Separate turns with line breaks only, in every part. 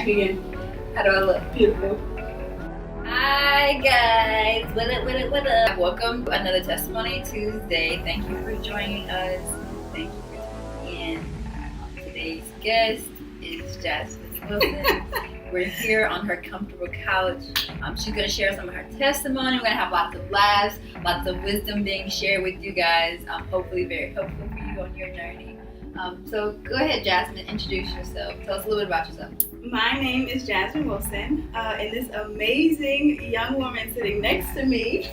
Introduce me again.
How do I look?
Beautiful.
Hi guys, what up? Welcome to another Testimony Tuesday. Thank you for joining us. Thank you for tuning in. Today's guest is Jazmine Wilson. We're here on her comfortable couch. She's going to share some of her testimony. We're going to have lots of laughs, lots of wisdom being shared with you guys. Hopefully very helpful for you on your journey. So go ahead, Jazmine, introduce yourself. Tell us a little bit about yourself.
My name is Jazmine Wilson, and this amazing young woman sitting next to me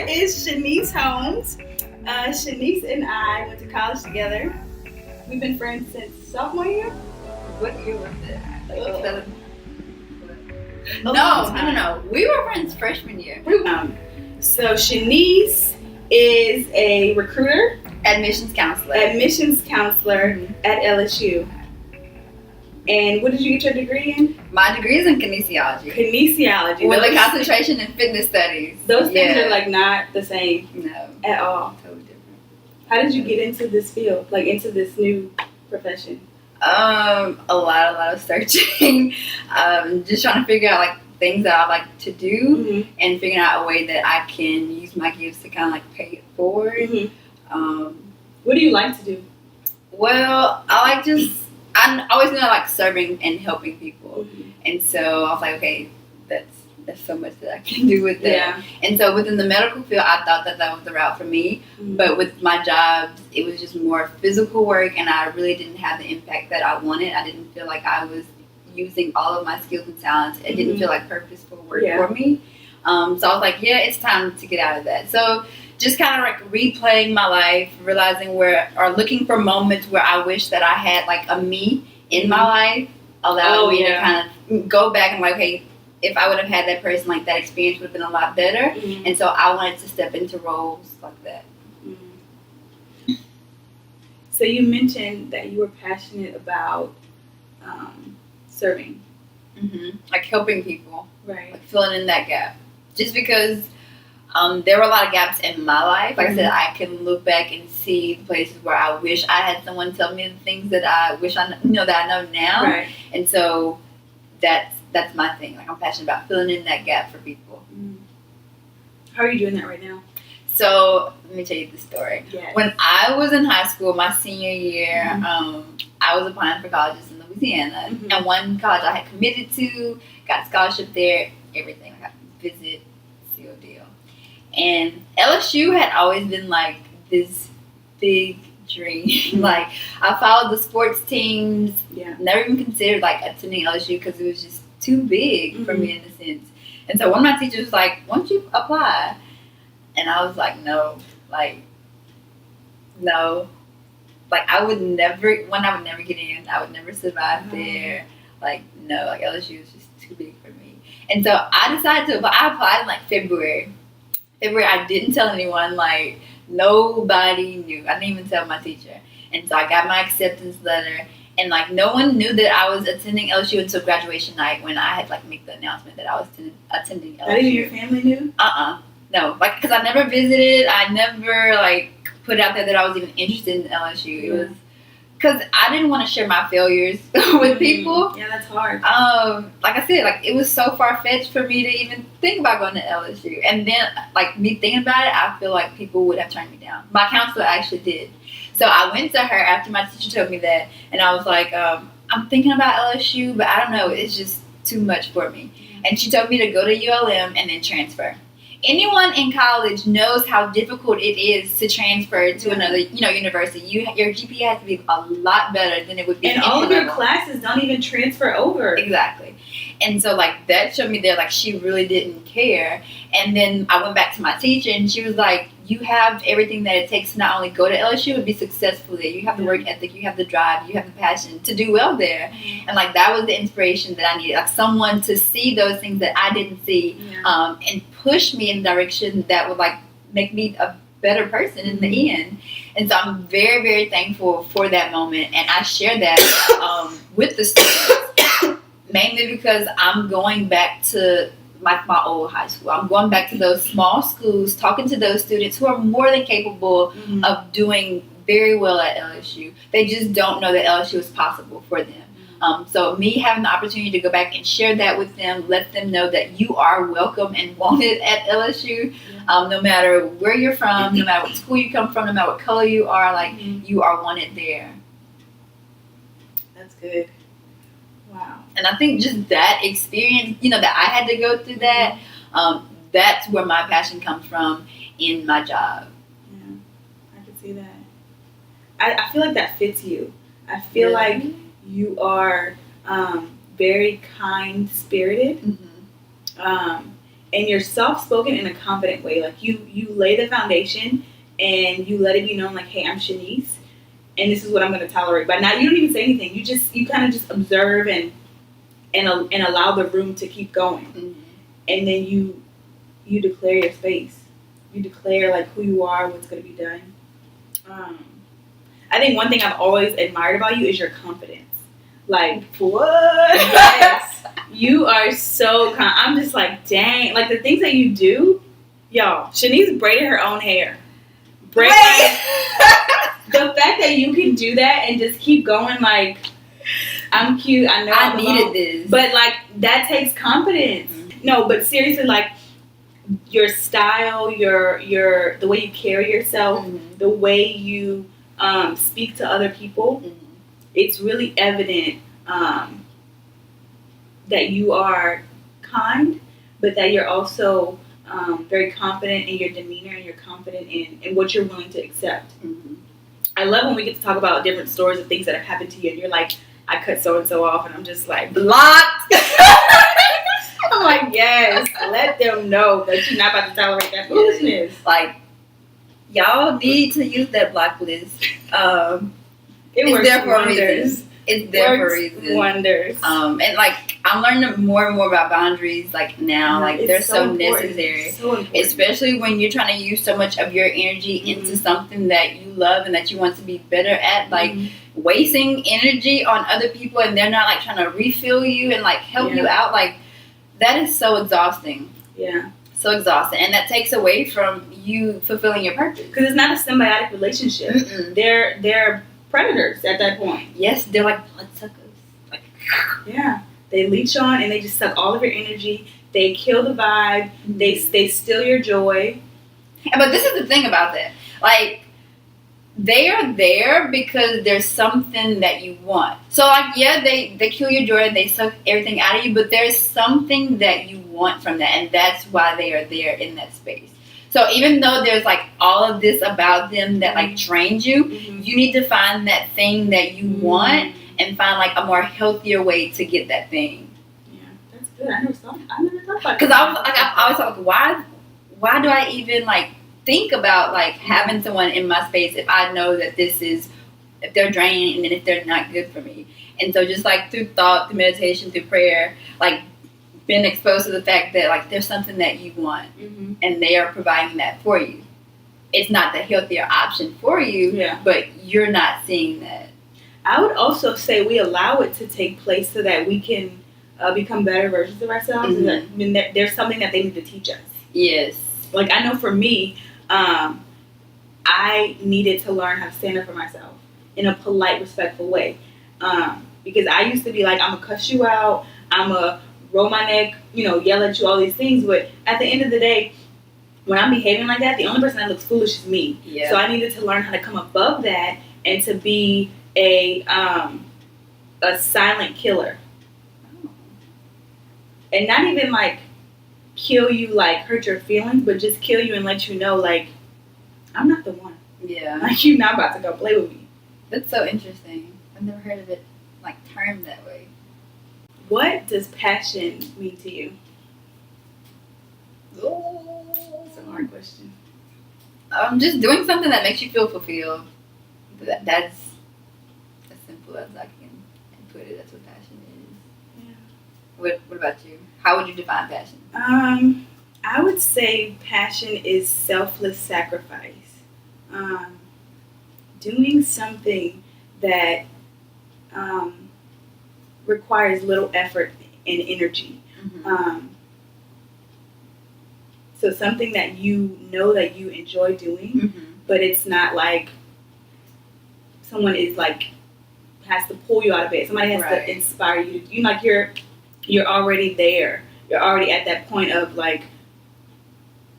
is Shanice Holmes. Shanice and I went to college together. We've been friends since sophomore year.
What year was it? No. We were friends freshman year.
So Shanice is a recruiter.
Admissions counselor
at LSU. And what did you get your degree in?
My degree is in kinesiology. With a concentration in fitness studies.
Those things are like not the same.
No.
At all.
Totally different.
How did you get into this field? Like into this new profession?
A lot of searching. Just trying to figure out like things that I like to do and figuring out a way that I can use my gifts to kind of like pay it forward.
What do you like to do?
Well, I always knew I like serving and helping people. And so I was like, okay, that's so much that I can do with that.
Yeah.
And so within the medical field, I thought that was the route for me. But with my jobs, it was just more physical work, and I really didn't have the impact that I wanted. I didn't feel like I was using all of my skills and talents. It didn't feel like purposeful work for me. So I was like, yeah, it's time to get out of that. So just kind of like replaying my life, realizing looking for moments where I wish that I had like a me in my life, allowed me to kind of go back and like, hey, if I would have had that person, like that experience would have been a lot better. And so I wanted to step into roles like that.
So you mentioned that you were passionate about serving.
Like helping people.
Right.
Like filling in that gap. Just because there were a lot of gaps in my life. Like I said, I can look back and see the places where I wish I had someone tell me the things that I wish that I know now.
Right.
And so that's my thing. Like I'm passionate about filling in that gap for people.
How are you doing that right now?
So let me tell you the story.
Yes.
When I was in high school, my senior year, I was applying for colleges in Louisiana. And one college I had committed to, got a scholarship there, everything. I got to visit, seal deal. And LSU had always been like this big dream. Like I followed the sports teams. Never even considered like attending LSU because it was just too big for me in a sense. And so one of my teachers was like, "Why don't you apply?" And I was like, no. Like I would never get in. I would never survive there. Like no, like LSU was just too big for me. And so I decided to apply. I applied in like February. I didn't tell anyone. Like nobody knew. I didn't even tell my teacher. And so I got my acceptance letter. And like no one knew that I was attending LSU until graduation night when I had like make the announcement that I was attending LSU.
Not even your family knew?
No, like because I never visited. I never like put out there that I was even interested in LSU. It was because I didn't want to share my failures with people.
Yeah, that's hard.
Like I said, like it was so far fetched for me to even think about going to LSU. And then like me thinking about it, I feel like people would have turned me down. My counselor actually did. So I went to her after my teacher told me that, and I was like, I'm thinking about LSU, but I don't know, it's just too much for me. And she told me to go to ULM and then transfer. Anyone in college knows how difficult it is to transfer to another, university. Your GPA has to be a lot better than it would be.
And all of your classes don't even transfer over.
Exactly. And so, like, that showed me that, like, she really didn't care. And then I went back to my teacher, and she was like, you have everything that it takes to not only go to LSU, but be successful there. You have the work ethic, you have the drive, you have the passion to do well there. And, like, that was the inspiration that I needed. Like, someone to see those things that I didn't see and push me in a direction that would, like, make me a better person in the end. And so I'm very, very thankful for that moment. And I share that with the students. Mainly because I'm going back to my old high school. I'm going back to those small schools, talking to those students who are more than capable of doing very well at LSU. They just don't know that LSU is possible for them. So me having the opportunity to go back and share that with them, let them know that you are welcome and wanted at LSU, no matter where you're from, no matter what school you come from, no matter what color you are, like you are wanted there.
That's good. Wow.
And I think just that experience, that I had to go through that, that's where my passion comes from in my job.
Yeah, I can see that. I feel like that fits you. I feel like you are very kind-spirited, and you're soft-spoken in a confident way. Like you lay the foundation and you let it be known, like, hey, I'm Shanice, and this is what I'm going to tolerate. But now you don't even say anything. You kind of just observe and allow the room to keep going, and then you declare your space. You declare like who you are, what's going to be done. I think one thing I've always admired about you is your confidence. Like, what? Yes. You are so I'm just like, dang. Like, the things that you do, y'all. Shanice braided her own hair. The fact that you can do that and just keep going, like, I'm cute. I know
I needed this.
But, like, that takes confidence. No, but seriously, like, your style, your the way you carry yourself, the way you speak to other people, it's really evident that you are kind, but that you're also very confident in your demeanor, and you're confident in what you're willing to accept. I love when we get to talk about different stories of things that have happened to you, and you're like, I cut so-and-so off, and I'm just like, blocked! I'm like, yes, let them know that you're not about to tolerate that foolishness.
Like, y'all need to use that block list.
It works
there for
wonders.
a reason. It's there for a reason.
Wonders.
And like, I'm learning more and more about boundaries. Like now, like they're so necessary.
So important.
Especially when you're trying to use so much of your energy into something that you love and that you want to be better at. Like wasting energy on other people, and they're not like trying to refill you and like help you out. Like that is so exhausting.
Yeah.
So exhausting, and that takes away from you fulfilling your purpose.
Because it's not a symbiotic relationship. They're predators at that point.
Yes, they're like bloodsuckers. Like,
yeah, they leech on and they just suck all of your energy. They kill the vibe. They steal your joy.
But this is the thing about that. Like, they are there because there's something that you want. So, like, yeah, they kill your joy and they suck everything out of you, but there's something that you want from that, and that's why they are there in that space. So even though there's like all of this about them that like drains you, you need to find that thing that you want and find like a more healthier way to get that thing.
Yeah, that's good. I never thought about it.
Because I always thought, like, why do I even like think about like having someone in my space if I know that if they're draining and if they're not good for me. And so just like through thought, through meditation, through prayer, like been exposed to the fact that like there's something that you want and they are providing that for you. It's not the healthier option for you, but you're not seeing that.
I would also say we allow it to take place so that we can become better versions of ourselves. And that, there's something that they need to teach us.
Yes.
Like I know for me, I needed to learn how to stand up for myself in a polite, respectful way. Because I used to be like, I'm going to cuss you out. I'm going to roll my neck, yell at you, all these things. But at the end of the day, when I'm behaving like that, the only person that looks foolish is me. Yeah. So I needed to learn how to come above that and to be a silent killer. And not even like kill you, like hurt your feelings, but just kill you and let you know, like, I'm not the one.
Yeah.
Like, you're not about to go play with me.
That's so interesting. I've never heard of it like termed that way.
What does passion mean to you?
Oh,
that's a hard question.
Just doing something that makes you feel fulfilled. That's as simple as I can put it. That's what passion is. Yeah. What about you? How would you define passion?
I would say passion is selfless sacrifice. Doing something that requires little effort and energy. So something that you know that you enjoy doing, but it's not like someone is like has to pull you out of bed. Somebody has to inspire you. You like you're already there. You're already at that point of like,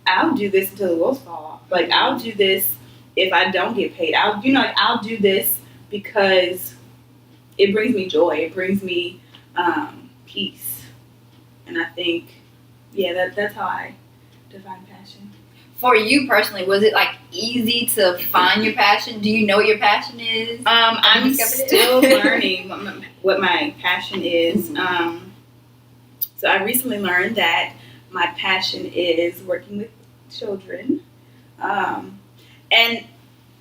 I'll do this until the wheels fall off. Like, I'll do this if I don't get paid. I'll do this because it brings me joy. It brings me peace. And I think, that's how I define passion.
For you personally, was it like easy to find your passion? Do you know what your passion is?
I'm still learning what my passion is. So I recently learned that my passion is working with children, and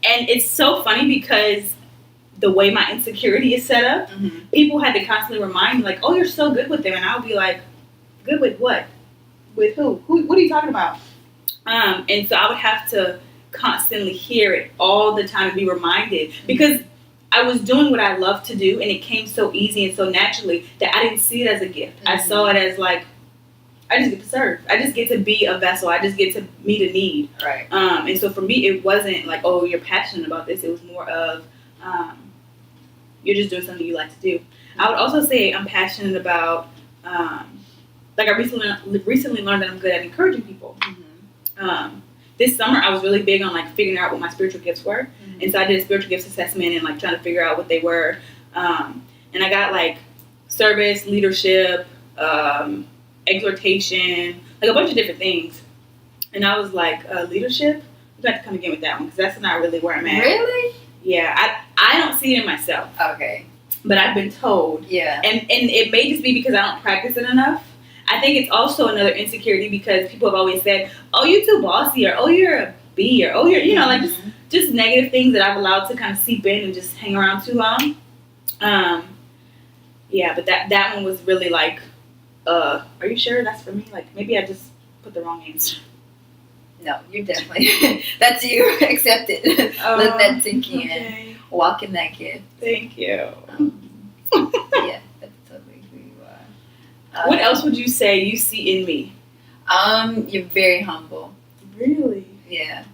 it's so funny because the way my insecurity is set up, people had to constantly remind me, like, "Oh, you're so good with them," and I'll be like, "Good with what? With who? What are you talking about?" And so I would have to constantly hear it all the time and be reminded, because I was doing what I love to do, and it came so easy and so naturally that I didn't see it as a gift. I saw it as like, I just get to serve. I just get to be a vessel. I just get to meet a need.
Right.
And so for me, it wasn't like, oh, you're passionate about this. It was more of, you're just doing something you like to do. I would also say I'm passionate about, like I recently learned that I'm good at encouraging people. This summer, I was really big on like figuring out what my spiritual gifts were. And so I did a spiritual gifts assessment and like trying to figure out what they were. And I got like service, leadership, exhortation, like a bunch of different things. And I was like, leadership? You got to come again with that one, because that's not really where I'm at.
Really?
Yeah, I don't see it in myself.
Okay.
But I've been told.
Yeah.
And it may just be because I don't practice it enough. I think it's also another insecurity because people have always said, oh, you're too bossy, or oh, you're a B, or oh, you're, you know, like just negative things that I've allowed to kind of seep in and just hang around too long. Yeah, but that one was really like, are you sure that's for me? Like, maybe I just put the wrong answer.
No, you're definitely, that's you. Accept it. Let that sink in.
Okay.
Walk in that gift.
Thank you.
Yeah, that's totally who you are.
What else would you say you see in me?
You're very humble.
Really?
Yeah.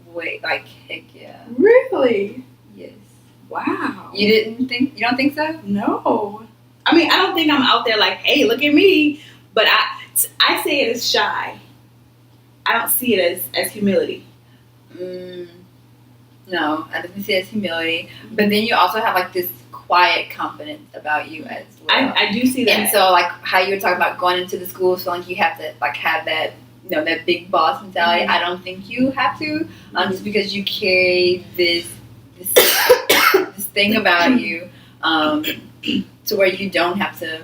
Wait, like, heck yeah.
Really?
Yes.
Wow.
You don't think so?
No. I mean, I don't think I'm out there like, hey, look at me. But I say it as shy. I don't see it as humility.
No, I definitely see it as humility. But then you also have like this quiet confidence about you as well.
I do see that.
And so like how you were talking about going into the school, so like you have to like have that, you know, that big boss mentality. I don't think you have to, just because you carry this thing about you, to where you don't have to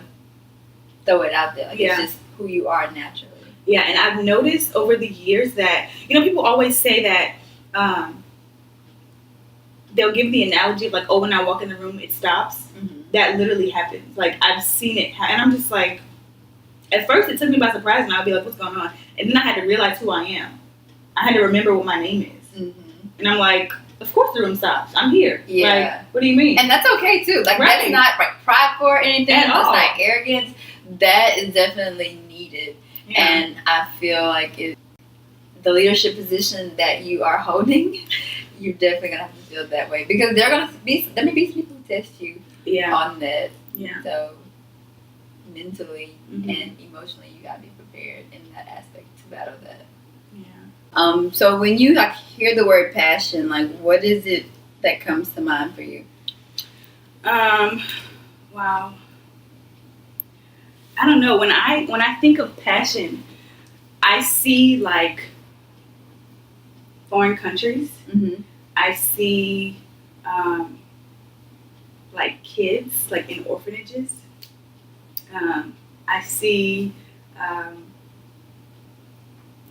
throw it out there. Like it's just who you are naturally.
Yeah, and I've noticed over the years that, you know, people always say that they'll give the analogy of like, oh, when I walk in the room, it stops. That literally happens. Like, I've seen it, and I'm just like, at first it took me by surprise, and I'll be like, what's going on? And then I had to realize who I am. I had to remember what my name is. And I'm like, of course the room stops. I'm here.
Yeah.
Like, what do you mean?
And that's okay, too. Like, that's not like prideful or anything. That's not arrogance. That is definitely needed. Yeah. And I feel like the leadership position that you are holding, you're definitely going to have to feel that way. Because there may be some people who test you on that. Yeah. So, mentally and emotionally, you got to be prepared in that aspect to battle that. Yeah. So when you like hear the word passion, like what is it that comes to mind for you?
Wow. I don't know. When I think of passion, I see like foreign countries. I see like kids like in orphanages. I see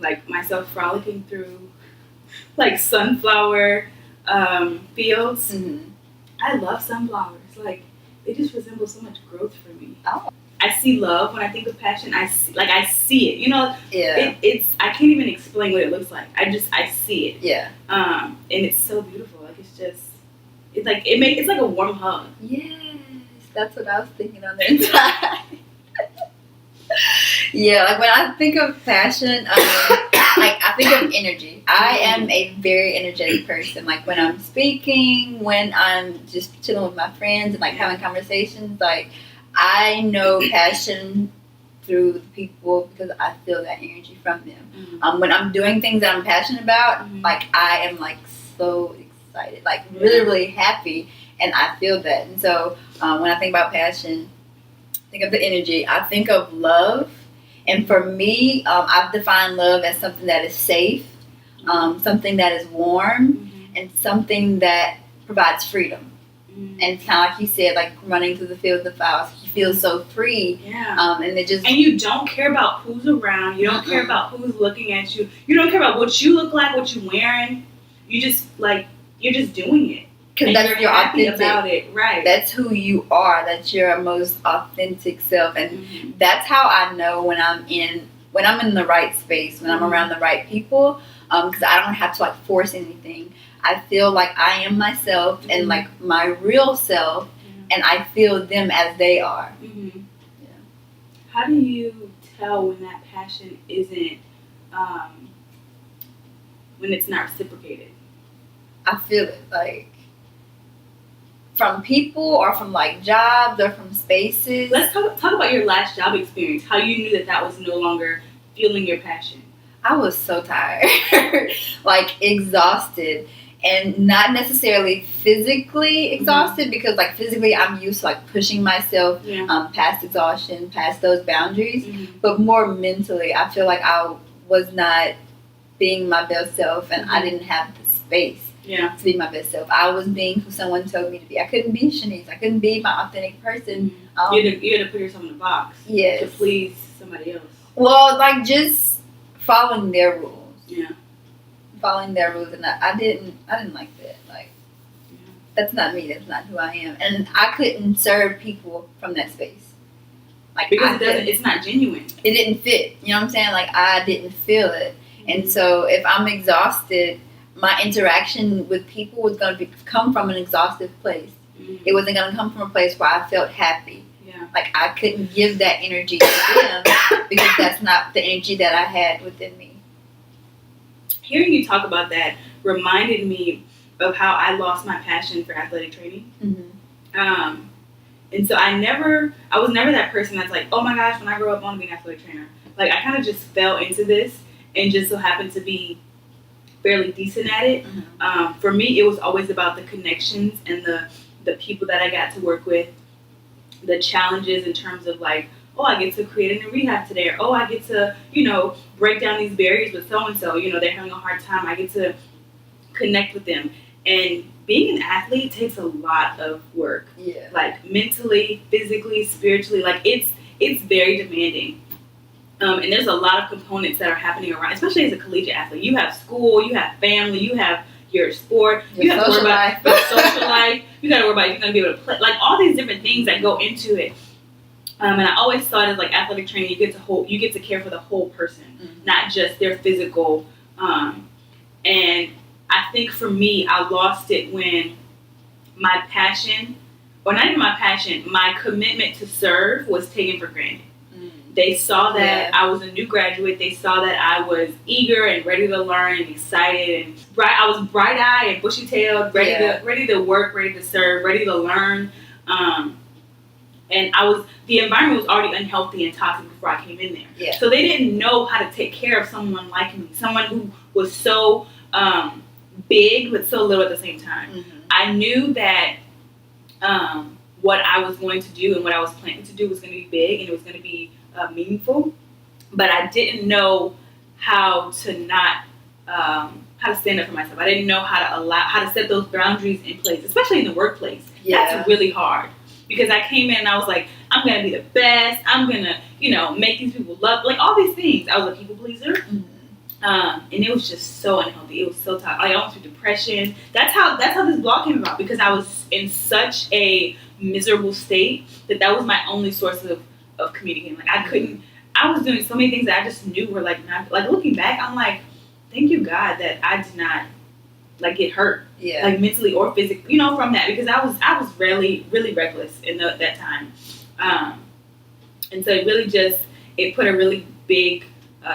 like myself frolicking through like sunflower fields. I love sunflowers. Like they just resemble so much growth for me.
Oh.
I see love when I think of passion. I see it. You know,
yeah.
It's I can't even explain what it looks like. I see it.
Yeah.
And it's so beautiful. Like it's like a warm hug.
Yes, that's what I was thinking on the inside. Yeah, like when I think of passion, Like, I think of energy. I am a very energetic person. Like, when I'm speaking, when I'm just chilling with my friends and like having conversations, like, I know passion through the people because I feel that energy from them. When I'm doing things that I'm passionate about, like, I am like so excited, like really, really happy, and I feel that. And so when I think about passion, think of the energy. I think of love. And for me, I've defined love as something that is safe, something that is warm, and something that provides freedom. And kind of like you said, like running through the field of flowers, you feel so free.
Yeah.
And it just,
and you don't care about who's around. You don't care about who's looking at you. You don't care about what you look like, what you're wearing. You just like, you're just doing it.
Because that's your authentic.
About it, right?
That's who you are. That's your most authentic self, and that's how I know when I'm in the right space, when I'm around the right people. Because I don't have to like force anything. I feel like I am myself and like my real self, and I feel them as they are.
Yeah. How do you tell when that passion isn't, when it's not reciprocated?
I feel it, like, from people or from like jobs or from spaces.
Let's talk about your last job experience. How you knew that was no longer fueling your passion.
I was so tired, like exhausted, and not necessarily physically exhausted because like physically I'm used to like pushing myself past exhaustion, past those boundaries, but more mentally I feel like I was not being my best self, and I didn't have the space to be my best self. I was being who someone told me to be. I couldn't be Shanice. I couldn't be my authentic person.
You had to put yourself in a box to please somebody else.
Well, like just following their rules. Following their rules, and I didn't like that. Like, that's not me. That's not who I am, and I couldn't serve people from that space. Like,
because it's not genuine.
It didn't fit. You know what I'm saying? Like, I didn't feel it, and so if I'm exhausted, my interaction with people was going to come from an exhaustive place. It wasn't going to come from a place where I felt happy. Like, I couldn't give that energy to them because that's not the energy that I had within me.
Hearing you talk about that reminded me of how I lost my passion for athletic training. And so I was never that person that's like, oh my gosh, when I grow up I want to be an athletic trainer. Like, I kind of just fell into this and just so happened to be fairly decent at it. For me, it was always about the connections and the people that I got to work with, the challenges in terms of like, oh, I get to create a new rehab today, or oh, I get to, break down these barriers with so-and-so, they're having a hard time. I get to connect with them. And being an athlete takes a lot of work. Like, mentally, physically, spiritually, like it's very demanding. And there's a lot of components that are happening around, especially as a collegiate athlete. You have school, you have family, you have your sport, you have to worry about your social life, you got to worry about you're going to be able to play, like all these different things that go into it. And I always thought as like athletic training, you get to care for the whole person, not just their physical. And I think for me, I lost it when my passion, or not even my passion, my commitment to serve was taken for granted. They saw that I was a new graduate. They saw that I was eager and ready to learn and excited, and I was bright-eyed and bushy-tailed, ready to work, ready to serve, ready to learn. And the environment was already unhealthy and toxic before I came in there. So they didn't know how to take care of someone like me, someone who was so big but so little at the same time. I knew that what I was going to do and what I was planning to do was going to be big and it was going to be meaningful, but I didn't know how to stand up for myself. I didn't know how to set those boundaries in place, especially in the workplace. That's really hard. Because I came in and I was like, I'm going to be the best. I'm going to, make these people love, like all these things. I was a people pleaser. And it was just so unhealthy. It was so tough. I almost had depression. That's how this blog came about, because I was in such a miserable state that was my only source of communicating. Like, I was doing so many things that I just knew were like, not, like looking back, I'm like, thank you God that I did not like get hurt, like mentally or physically, from that, because I was really, really reckless in that time. And so it really it put a really big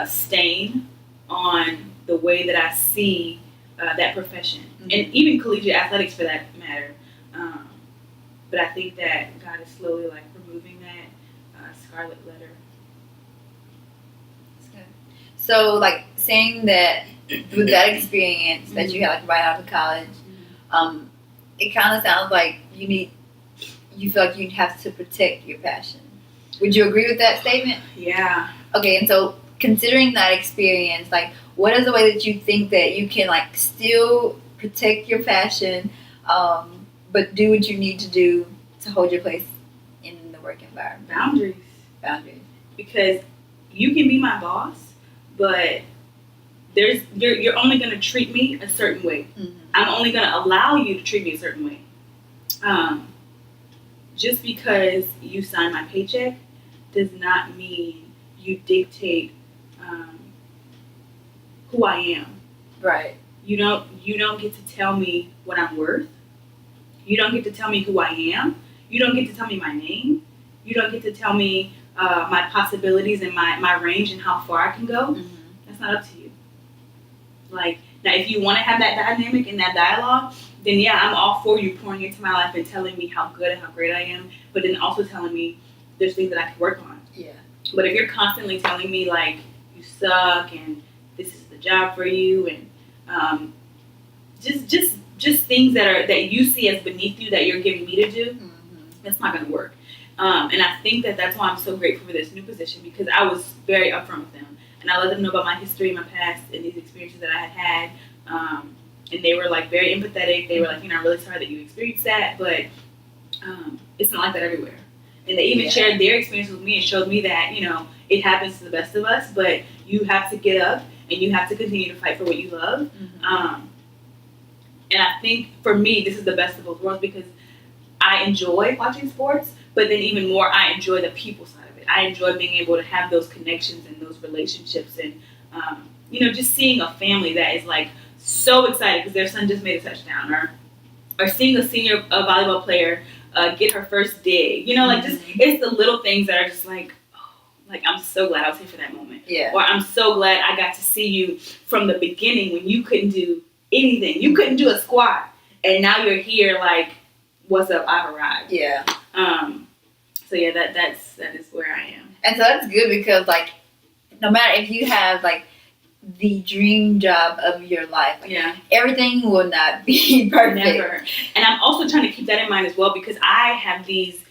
stain on the way that I see that profession,
Mm-hmm.
and even collegiate athletics for that matter. But I think that God is slowly like removing that scarlet letter.
So, like, saying that with that experience that you had, like, right out of college, it kind of sounds like you feel like you have to protect your passion. Would you agree with that statement?
Yeah.
Okay, and so considering that experience, like, what is the way that you think that you can, like, still protect your passion, but do what you need to do to hold your place in the work environment?
Boundaries. Because you can be my boss, but you're only going to treat me a certain way.
Mm-hmm.
I'm only going to allow you to treat me a certain way. Just because you sign my paycheck does not mean you dictate who I am.
Right.
You don't get to tell me what I'm worth. You don't get to tell me who I am. You don't get to tell me my name. You don't get to tell me my possibilities and my range and how far I can go.
Mm-hmm.
That's not up to you. Like, now, if you want to have that dynamic and that dialogue, then yeah, I'm all for you pouring into my life and telling me how good and how great I am, but then also telling me there's things that I can work on.
Yeah.
But if you're constantly telling me, like, you suck and this is the job for you, and just things that you see as beneath you that you're giving me to do, that's not going to work. And I think that's why I'm so grateful for this new position, because I was very upfront with them. And I let them know about my history, my past, and these experiences that I had had. And they were, like, very empathetic. They were like, I'm really sorry that you experienced that, but it's not like that everywhere. And they even shared their experiences with me and showed me that, it happens to the best of us, but you have to get up and you have to continue to fight for what you love. Mm-hmm. And I think, for me, this is the best of both worlds, because I enjoy watching sports, but then even more, I enjoy the people side of it. I enjoy being able to have those connections and those relationships, and just seeing a family that is, like, so excited because their son just made a touchdown, or seeing a senior volleyball player get her first dig. Just it's the little things that are just like, oh, like, I'm so glad I was here for that moment.
Yeah.
Or I'm so glad I got to see you from the beginning when you couldn't do anything. You couldn't do a squat, and now you're here. Like, what's up? I've arrived.
Yeah.
So yeah, that is where I am.
And so that's good, because, like, no matter if you have, like, the dream job of your life, like, everything will not be perfect.
Never. And I'm also trying to keep that in mind as well, because I have these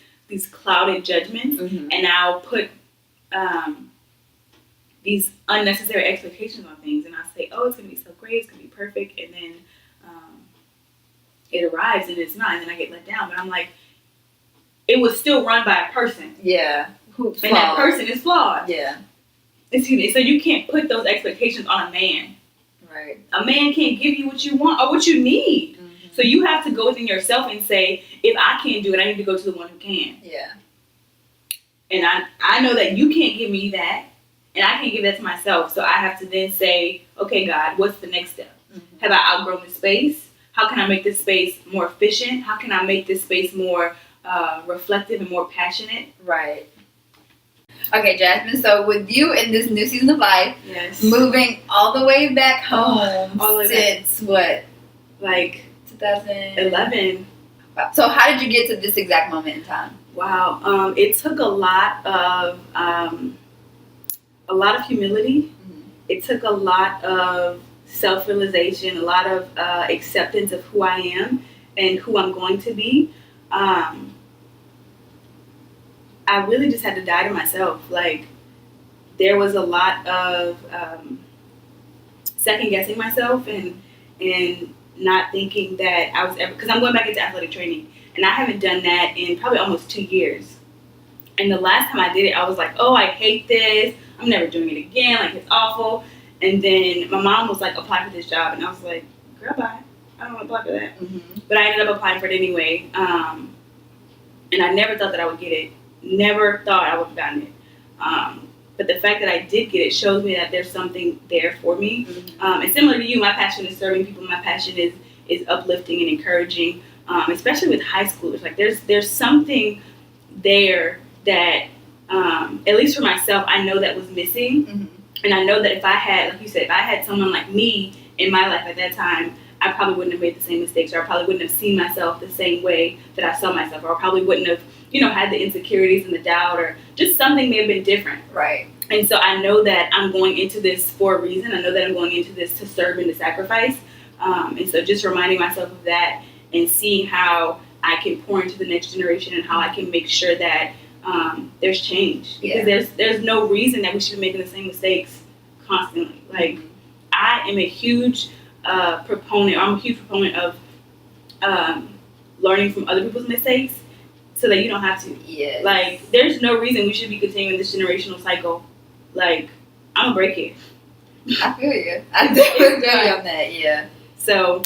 clouded judgments, and I'll put these unnecessary expectations on things, and I'll say, oh, it's going to be so great, it's going to be perfect, and then it arrives and it's not, and then I get let down. But I'm like, it was still run by a person.
Yeah.
And that person is flawed.
Yeah.
Excuse me. So you can't put those expectations on a man.
Right.
A man can't give you what you want or what you need. Mm-hmm. So you have to go within yourself and say, if I can't do it, I need to go to the one who can.
Yeah.
And I know that you can't give me that, and I can't give that to myself. So I have to then say, okay, God, what's the next step? Mm-hmm. Have I outgrown the space? How can I make this space more efficient? How can I make this space more reflective and more passionate?
Right. Okay, Jazmine, so with you in this new season of life, moving all the way back home since what? Like 2011.
Wow.
So how did you get to this exact moment in time?
Wow. It took a lot of humility. Mm-hmm. It took a lot of self-realization, a lot of acceptance of who I am and who I'm going to be. I really just had to die to myself. Like, there was a lot of second guessing myself and not thinking that I was ever, because I'm going back into athletic training, and I haven't done that in probably almost 2 years. And the last time I did it, I was like, oh, I hate this. I'm never doing it again. Like, it's awful. And then my mom was like, apply for this job, and I was like, girl, bye. I don't want to apply for that. Mm-hmm. But I ended up applying for it anyway. And I never thought that I would get it. Never thought I would have gotten it. But the fact that I did get it shows me that there's something there for me. Mm-hmm. And similar to you, my passion is serving people. My passion is uplifting and encouraging, especially with high schoolers. Like, there's something there that, at least for myself, I know that was missing. Mm-hmm. And I know that if I had, like you said, if I had someone like me in my life at that time, I probably wouldn't have made the same mistakes, or I probably wouldn't have seen myself the same way that I saw myself, or I probably wouldn't have, had the insecurities and the doubt, or just something may have been different.
Right.
And so I know that I'm going into this for a reason. I know that I'm going into this to serve and to sacrifice. And so just reminding myself of that and seeing how I can pour into the next generation and how I can make sure that there's change. Because there's no reason that we should be making the same mistakes constantly. Like, I am a huge proponent of learning from other people's mistakes so that you don't have to.
Yes.
Like, there's no reason we should be continuing this generational cycle. Like, I'm gonna break it.
I feel you. I definitely feel you on that, yeah.
So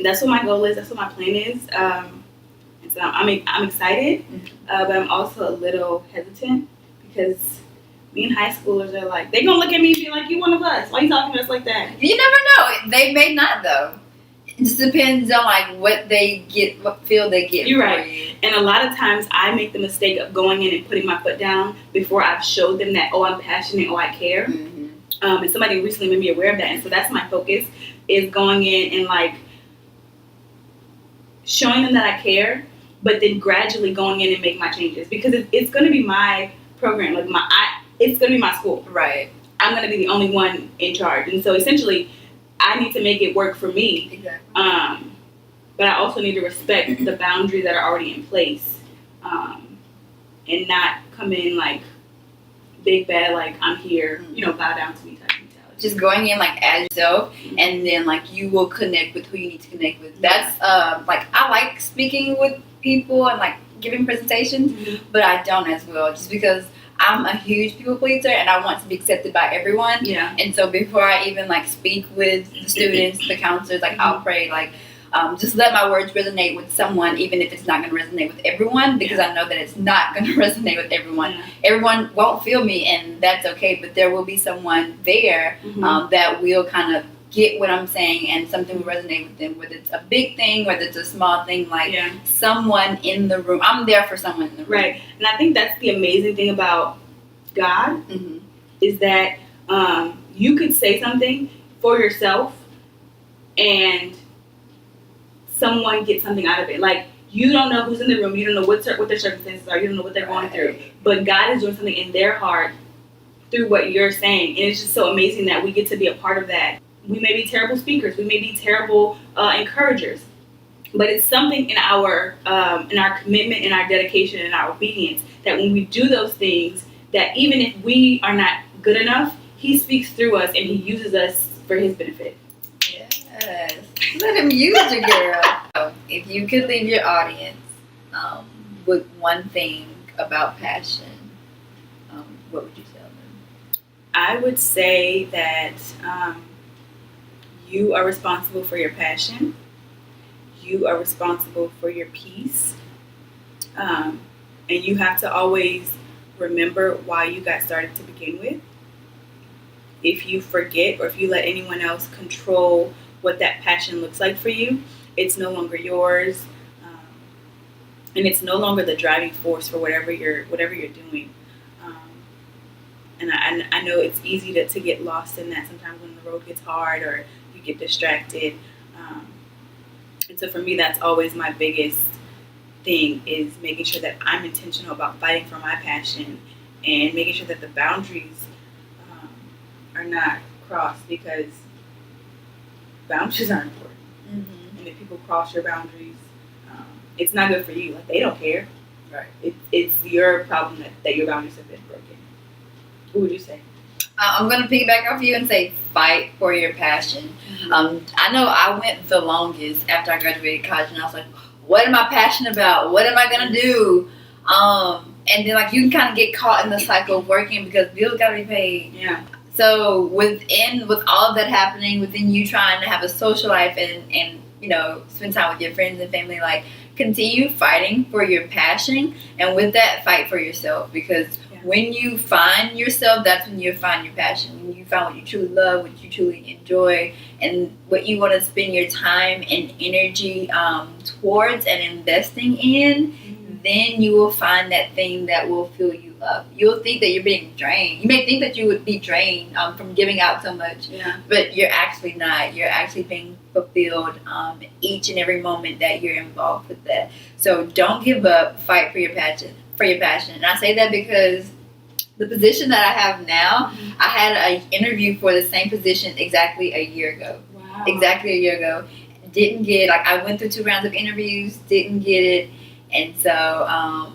that's what my goal is. That's what my plan is. And so I'm excited, but I'm also a little hesitant because me and high schoolers are like, they're gonna look at me and be like, "You one of us? Why are you talking to us like that?"
You never know. They may not, though. It just depends on like what they get, what feel they get.
You're right. You. And a lot of times I make the mistake of going in and putting my foot down before I've showed them that, oh, I'm passionate, oh, I care.
Mm-hmm.
And somebody recently made me aware of that, and so that's my focus, is going in and like showing them that I care, but then gradually going in and make my changes, because it's going to be my program, like it's going to be my school.
Right.
I'm going to be the only one in charge, and so essentially, I need to make it work for me.
Exactly.
But I also need to respect the boundaries that are already in place, and not come in like big bad, like I'm here, bow down to me type mentality.
Just going in like as yourself, and then like you will connect with who you need to connect with. That's like, I like speaking with people and like giving presentations, but I don't as well, just because I'm a huge people pleaser and I want to be accepted by everyone.
Yeah.
And so before I even like speak with the students, the counselors, like I'll pray like, just let my words resonate with someone, even if it's not going to resonate with everyone, because I know that it's not going to resonate with everyone.
Yeah.
Everyone won't feel me, and that's okay, but there will be someone there that will kind of get what I'm saying, and something will resonate with them, whether it's a big thing, whether it's a small thing, like someone in the room. I'm there for someone in the room.
Right. And I think that's the amazing thing about God, is that you could say something for yourself and someone gets something out of it. Like, you don't know who's in the room, you don't know what their circumstances are, you don't know what they're going through, but God is doing something in their heart through what you're saying, and it's just so amazing that we get to be a part of that. We may be terrible speakers, we may be terrible encouragers, but it's something in our commitment, in our dedication, in our obedience, that when we do those things, that even if we are not good enough, He speaks through us and He uses us for His benefit.
Yes. Let Him use you, girl. If you could leave your audience with one thing about passion, what would you tell them?
I would say that you are responsible for your passion. You are responsible for your peace. And you have to always remember why you got started to begin with. If you forget, or if you let anyone else control what that passion looks like for you, it's no longer yours, and it's no longer the driving force for whatever you're doing. And I know it's easy to get lost in that sometimes when the road gets hard or you get distracted. And so for me, that's always my biggest thing, is making sure that I'm intentional about fighting for my passion and making sure that the boundaries are not crossed, because boundaries are important. And if people cross your boundaries, it's not good for you. Like, they don't care. Right. It's your problem that your boundaries have been broken. What would you say?
I'm going to piggyback off you and say fight for your passion. I know I went the longest after I graduated college, and I was like, what am I passionate about? What am I going to do? And then like you can kind of get caught in the cycle of working because bills got to be paid.
Yeah.
So with all of that happening, within you trying to have a social life and spend time with your friends and family, like continue fighting for your passion, and with that, fight for yourself, because when you find yourself, that's when you find your passion. When you find what you truly love, what you truly enjoy, and what you want to spend your time and energy towards and investing in, then you will find that thing that will fill you up. You'll think that you're being drained. You may think that you would be drained from giving out so much, but you're actually not. You're actually being fulfilled each and every moment that you're involved with that. So don't give up. Fight for your passion. And I say that because the position that I have now, I had an interview for the same position exactly a year ago.
Wow.
Exactly a year ago. Didn't get, I went through 2 rounds of interviews, didn't get it. And so I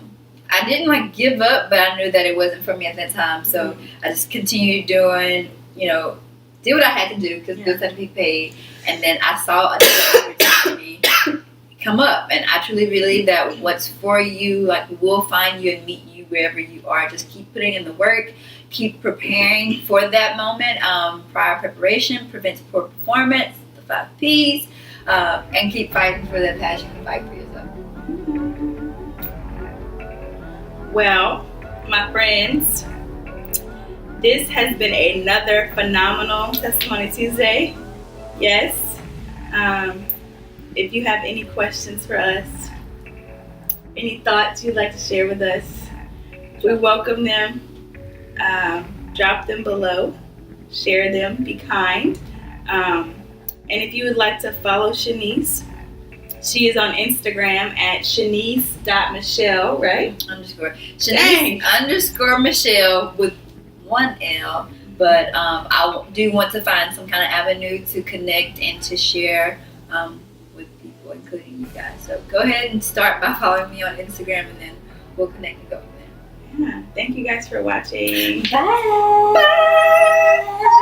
didn't give up, but I knew that it wasn't for me at that time. So I just continued doing, did what I had to do because bills had to be paid. And then I saw another opportunity come up. And I truly believe that what's for you, will find you and meet you wherever you are. Just keep putting in the work, keep preparing for that moment. Prior preparation prevents poor performance, the 5 P's, and keep fighting for that passion and fight for yourself.
Well, my friends, this has been another phenomenal Testimony Tuesday. Yes. If you have any questions for us, any thoughts you'd like to share with us, we welcome them. Drop them below. Share them. Be kind. And if you would like to follow Shanice, she is on Instagram at Shanice.Michelle, right?
Shanice_Michelle with 1 L. But I do want to find some kind of avenue to connect and to share with people, including you guys. So go ahead and start by following me on Instagram, and then we'll connect and go from there.
Yeah. Thank you guys for watching.
Bye. Bye.